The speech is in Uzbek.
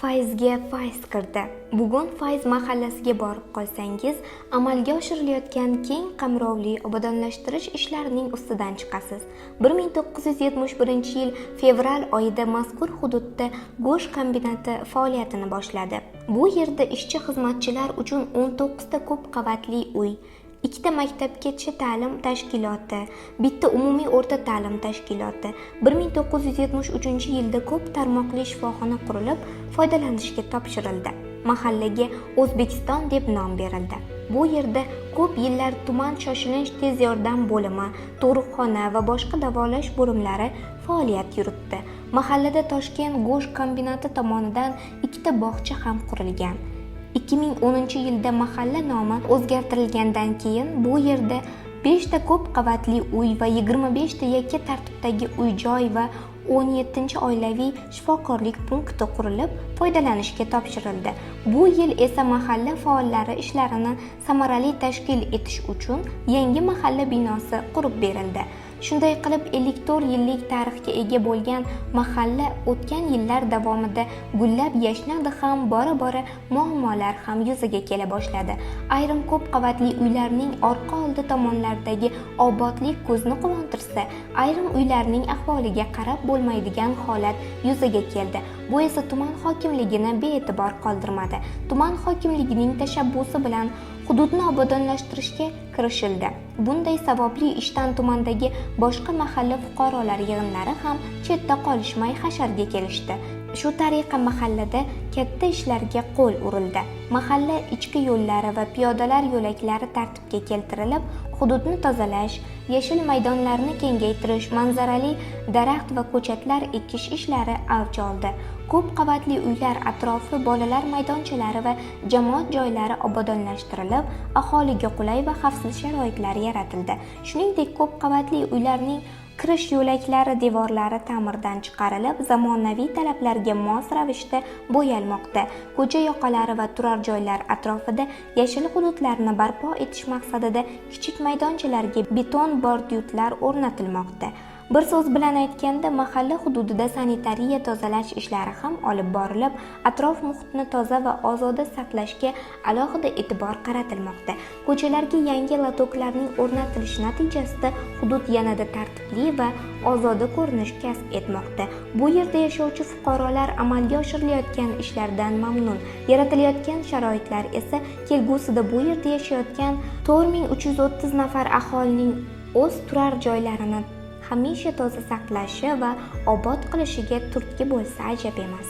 Faizga faiz kirdi. Bugun faiz mahallasiga borib qolsangiz, amalga oshirilayotgan keng qamrovli obodonlashtirish ishlarining ustidan chiqasiz. 1971-yil fevral oyida mazkur hududda go'sht kombinati faoliyatini boshladi. Bu yerda ishchi-xizmatchilar uchun 19 ta ko'p qavatli uy, 2 ta maktabgacha ta'lim tashkiloti, bitta umumiy o'rta ta'lim tashkiloti, 1973-yilda ko'p tarmoqli shifoxona qurilib, foydalanishga topshirildi. Mahallaga O'zbekiston deb nom berildi. Bu yerda ko'p yillar tuman shoshilinch tez yordam bo'limi, tug'ruqxona va boshqa davolash bo'limlari faoliyat yuritdi. Mahallada Toshkent go'sht kombinati tomonidan 2 ta bog'cha ham qurilgan. 2010-yilda mahalla nomi o'zgartirilgandan keyin bu yerda 5 ta ko'p qavatli uy va 25 ta yakka tartibdagi uy-joy va 17 oilaviy shifokorlik punkti qurilib, foydalanishga topshirildi. Bu yil esa mahalla faollari ishlarini samarali tashkil etish uchun yangi mahalla binosi qurib berildi. Shunday qilib 54 yillik tarixga ega bo'lgan mahalla o'tgan yillar davomida gullab yashnadi ham, bora-bora muammolar ham yuzaga kela boshladi. Ayrim ko'p qavatli uylarning orqa oldi tomonlaridagi obodlik ko'zni quvontirsa, ayrim uylarning ahvoliga qarab bo'lmaydigan holat yuzaga keldi. Bu esa tuman hokimligini bee'tibor qoldirmadi. Tuman hokimligining tashabbusi bilan hududni obodonlashtirishga kirishildi. Bunday savobli ishdan tumandagi boshqa mahalla fuqarolar yig'inlari ham chetda qolishmay hasharga kelishdi. Shu tariqa mahallada katta ishlarga qo'l urildi. Mahalla ichki yo'llari va piyodalar yo'laklari tartibga keltirilib, hududni tozalash, yashil maydonlarni kengaytirish, manzarali daraxt va ko'chatlar ekish ishlari avj oldi. Ko'p qavatli uylar atrofi bolalar maydonchalari va jamoat joylari obodonlashtirilib, aholiga qulay va xavfsiz sharoitlar yaratildi. Shuningdek, ko'p qavatli uylarning kirish yo'laklari devorlari ta'mirdan chiqarilib, zamonaviy talablarga mos ravishda bo'yalmoqda. Ko'cha yoqalari va turar joylar atrofida yashil hududlarni barpo etish maqsadida kichik maydonchalarga beton bordyutlar o'rnatilmoqda. Bir so'z bilan aytganda, mahalla hududida sanitariya tozalash ishlari ham olib borilib, atrof muhitni toza va ozoda saqlashga alohida e'tibor qaratilmoqda. Ko'chalarga yangi lotoklarning o'rnatilishi natijasida hudud yanada tartibli va ozoda ko'rinish kasb etmoqda. Bu yerda yashovchi fuqarolar amalga oshirilayotgan ishlardan mamnun. Yaratilayotgan sharoitlar esa kelgusida bu yerda yashayotgan 4330 nafar aholining o'z turar joylarini hamisha toza saqlashi va obod qilishiga turtki bo'lsa ajab emas.